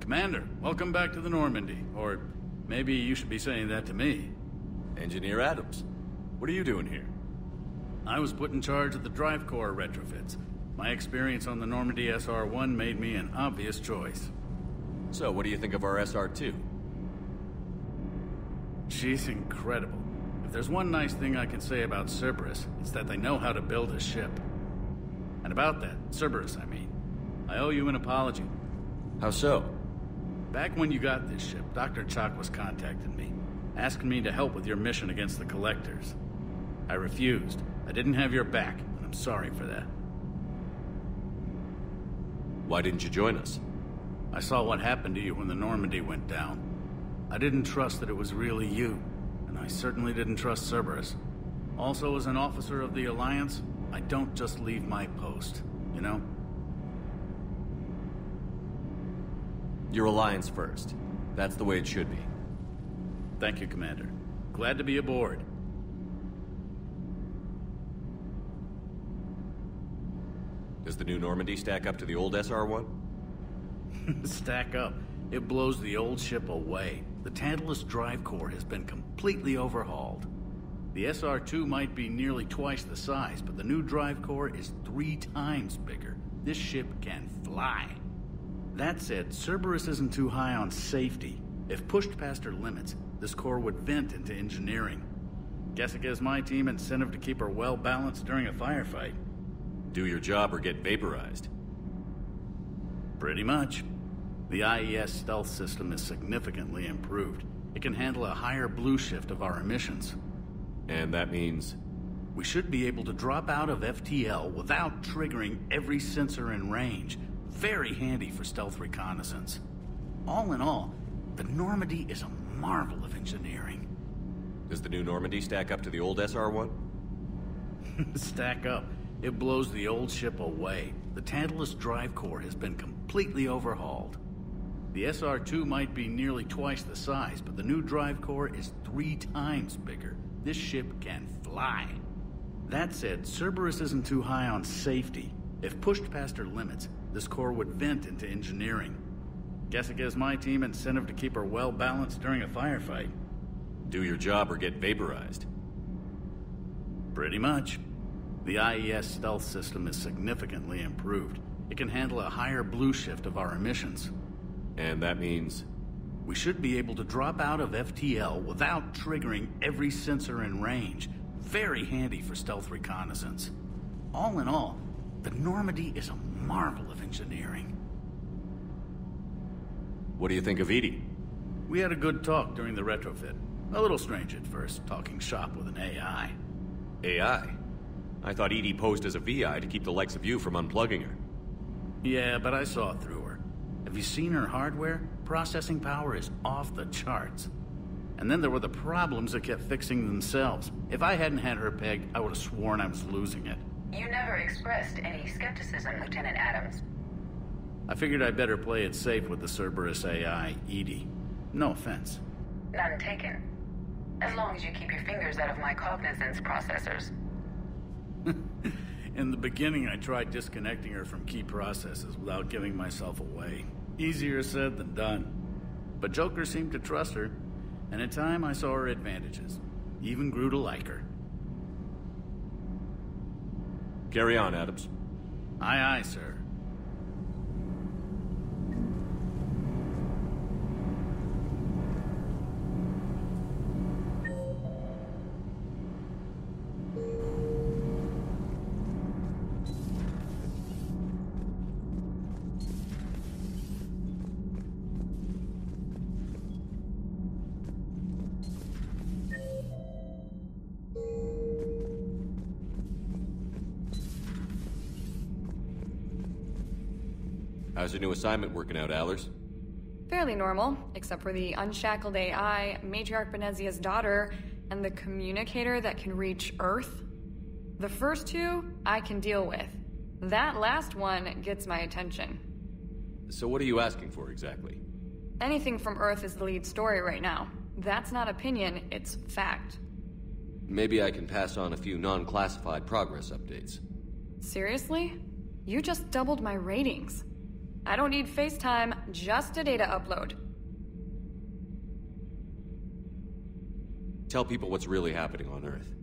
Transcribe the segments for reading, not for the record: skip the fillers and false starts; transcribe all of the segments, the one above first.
Commander, welcome back to the Normandy. Or maybe you should be saying that to me. Engineer Adams, what are you doing here? I was put in charge of the drive core retrofits. My experience on the Normandy SR-1 made me an obvious choice. So, what do you think of our SR-2? She's incredible. If there's one nice thing I can say about Cerberus, it's that they know how to build a ship. And about that, Cerberus, I mean, I owe you an apology. How so? Back when you got this ship, Dr. Chakwas contacted me, asking me to help with your mission against the Collectors. I refused. I didn't have your back, and I'm sorry for that. Why didn't you join us? I saw what happened to you when the Normandy went down. I didn't trust that it was really you, and I certainly didn't trust Cerberus. Also, as an officer of the Alliance, I don't just leave my post, you know? Your Alliance first. That's the way it should be. Thank you, Commander. Glad to be aboard. Does the new Normandy stack up to the old SR-1? Stack up. It blows the old ship away. The Tantalus drive core has been completely overhauled. The SR-2 might be nearly twice the size, but the new drive core is 3 times bigger. This ship can fly. That said, Cerberus isn't too high on safety. If pushed past her limits, this core would vent into engineering. Guess it gives my team incentive to keep her well balanced during a firefight. Do your job or get vaporized. Pretty much. The IES stealth system is significantly improved. It can handle a higher blue shift of our emissions. And that means? We should be able to drop out of FTL without triggering every sensor in range. Very handy for stealth reconnaissance. All in all, the Normandy is a marvel of engineering. Does the new Normandy stack up to the old SR-1? Stack up. It blows the old ship away. The Tantalus drive core has been completely overhauled. The SR-2 might be nearly twice the size, but the new drive core is 3 times bigger. This ship can fly. That said, Cerberus isn't too high on safety. If pushed past her limits, this core would vent into engineering. Guess it gives my team incentive to keep her well balanced during a firefight. Do your job or get vaporized. Pretty much. The IES stealth system is significantly improved. It can handle a higher blue shift of our emissions. And that means? We should be able to drop out of FTL without triggering every sensor in range. Very handy for stealth reconnaissance. All in all, the Normandy is a marvel of engineering. What do you think of Edie? We had a good talk during the retrofit. A little strange at first, talking shop with an AI. AI? I thought Edie posed as a VI to keep the likes of you from unplugging her. Yeah, but I saw through her. Have you seen her hardware? Processing power is off the charts. And then there were the problems that kept fixing themselves. If I hadn't had her pegged, I would have sworn I was losing it. You never expressed any skepticism, Lieutenant Adams. I figured I'd better play it safe with the Cerberus AI, Edie. No offense. None taken. As long as you keep your fingers out of my cognizance processors. In the beginning, I tried disconnecting her from key processes without giving myself away. Easier said than done. But Joker seemed to trust her, and in time I saw her advantages. Even grew to like her. Carry on, Adams. Aye, aye, sir. How's your new assignment working out, Allers? Fairly normal, except for the unshackled AI, Matriarch Benezia's daughter, and the communicator that can reach Earth. The first two, I can deal with. That last one gets my attention. So what are you asking for, exactly? Anything from Earth is the lead story right now. That's not opinion, it's fact. Maybe I can pass on a few non-classified progress updates. Seriously? You just doubled my ratings. I don't need FaceTime, just a data upload. Tell people what's really happening on Earth.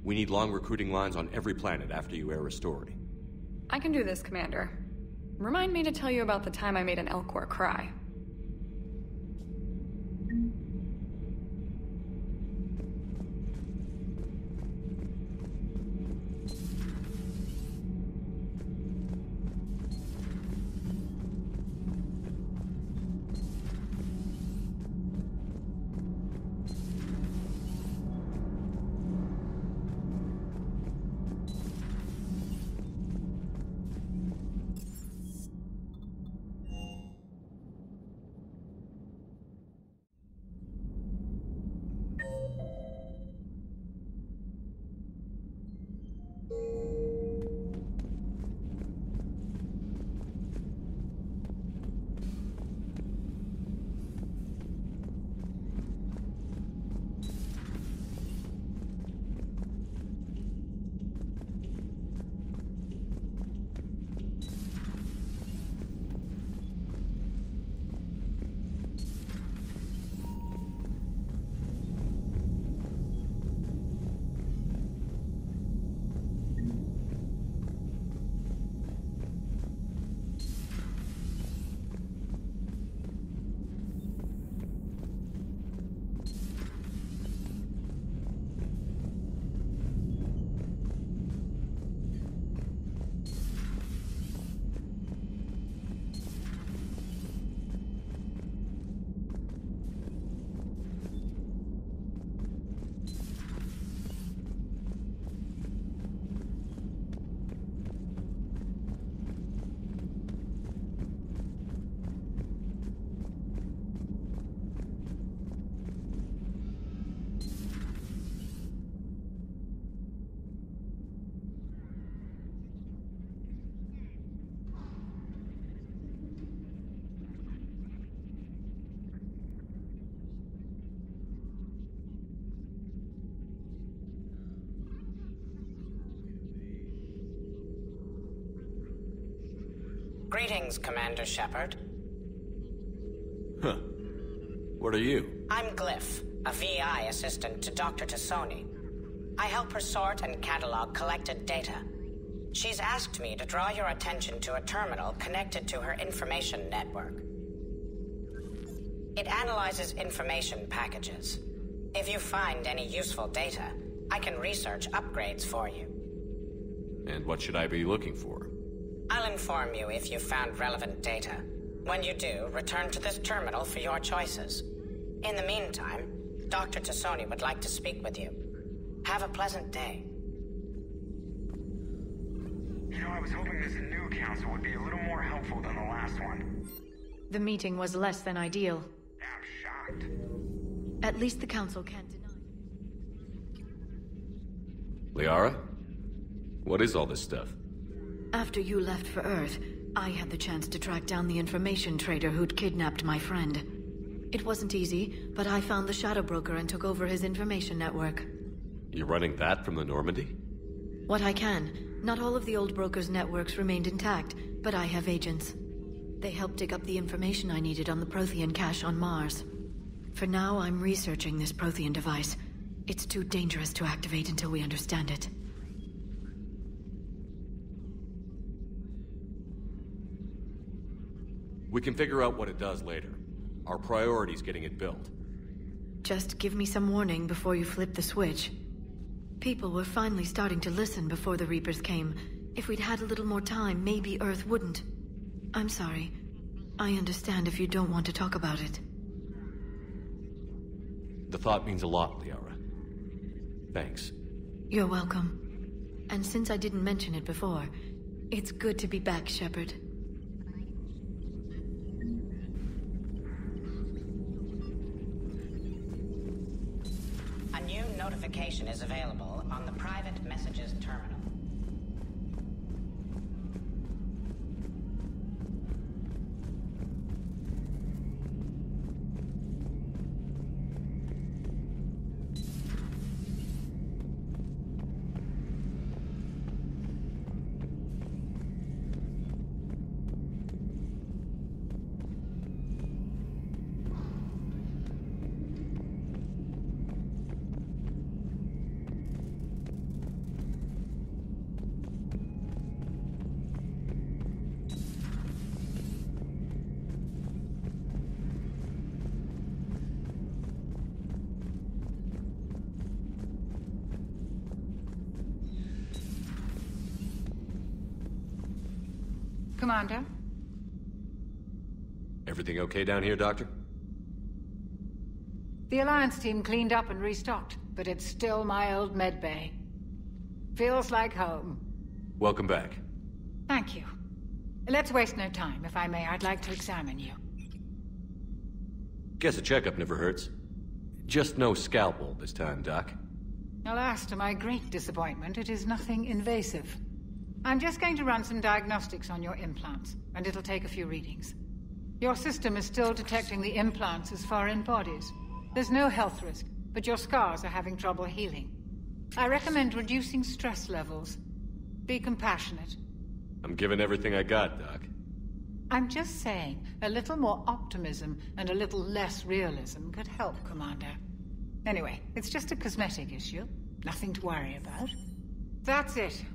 We need long recruiting lines on every planet after you air a story. I can do this, Commander. Remind me to tell you about the time I made an Elcor cry. Greetings, Commander Shepard. Huh. What are you? I'm Glyph, a VI assistant to Dr. Tassoni. I help her sort and catalog collected data. She's asked me to draw your attention to a terminal connected to her information network. It analyzes information packages. If you find any useful data, I can research upgrades for you. And what should I be looking for? I'll inform you if you've found relevant data. When you do, return to this terminal for your choices. In the meantime, Dr. Tassoni would like to speak with you. Have a pleasant day. You know, I was hoping this new council would be a little more helpful than the last one. The meeting was less than ideal. I'm shocked. At least the council can't deny. Liara? What is all this stuff? After you left for Earth, I had the chance to track down the information trader who'd kidnapped my friend. It wasn't easy, but I found the Shadow Broker and took over his information network. You're running that from the Normandy? What I can. Not all of the old broker's networks remained intact, but I have agents. They helped dig up the information I needed on the Prothean cache on Mars. For now, I'm researching this Prothean device. It's too dangerous to activate until we understand it. We can figure out what it does later. Our priority's getting it built. Just give me some warning before you flip the switch. People were finally starting to listen before the Reapers came. If we'd had a little more time, maybe Earth wouldn't. I'm sorry. I understand if you don't want to talk about it. The thought means a lot, Liara. Thanks. You're welcome. And since I didn't mention it before, it's good to be back, Shepard. A new notification is available on the private messages terminal. Commander? Everything okay down here, Doctor? The Alliance team cleaned up and restocked, but it's still my old medbay. Feels like home. Welcome back. Thank you. Let's waste no time. If I may, I'd like to examine you. Guess a checkup never hurts. Just no scalpel this time, Doc. Alas, to my great disappointment, it is nothing invasive. I'm just going to run some diagnostics on your implants, and it'll take a few readings. Your system is still detecting the implants as foreign bodies. There's no health risk, but your scars are having trouble healing. I recommend reducing stress levels. Be compassionate. I'm giving everything I got, Doc. I'm just saying, a little more optimism and a little less realism could help, Commander. Anyway, it's just a cosmetic issue. Nothing to worry about. That's it.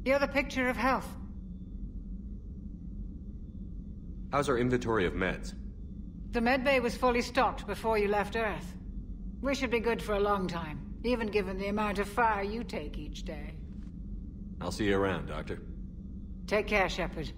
You're the picture of health. How's our inventory of meds? The medbay was fully stocked before you left Earth. We should be good for a long time, even given the amount of fire you take each day. I'll see you around, Doctor. Take care, Shepard.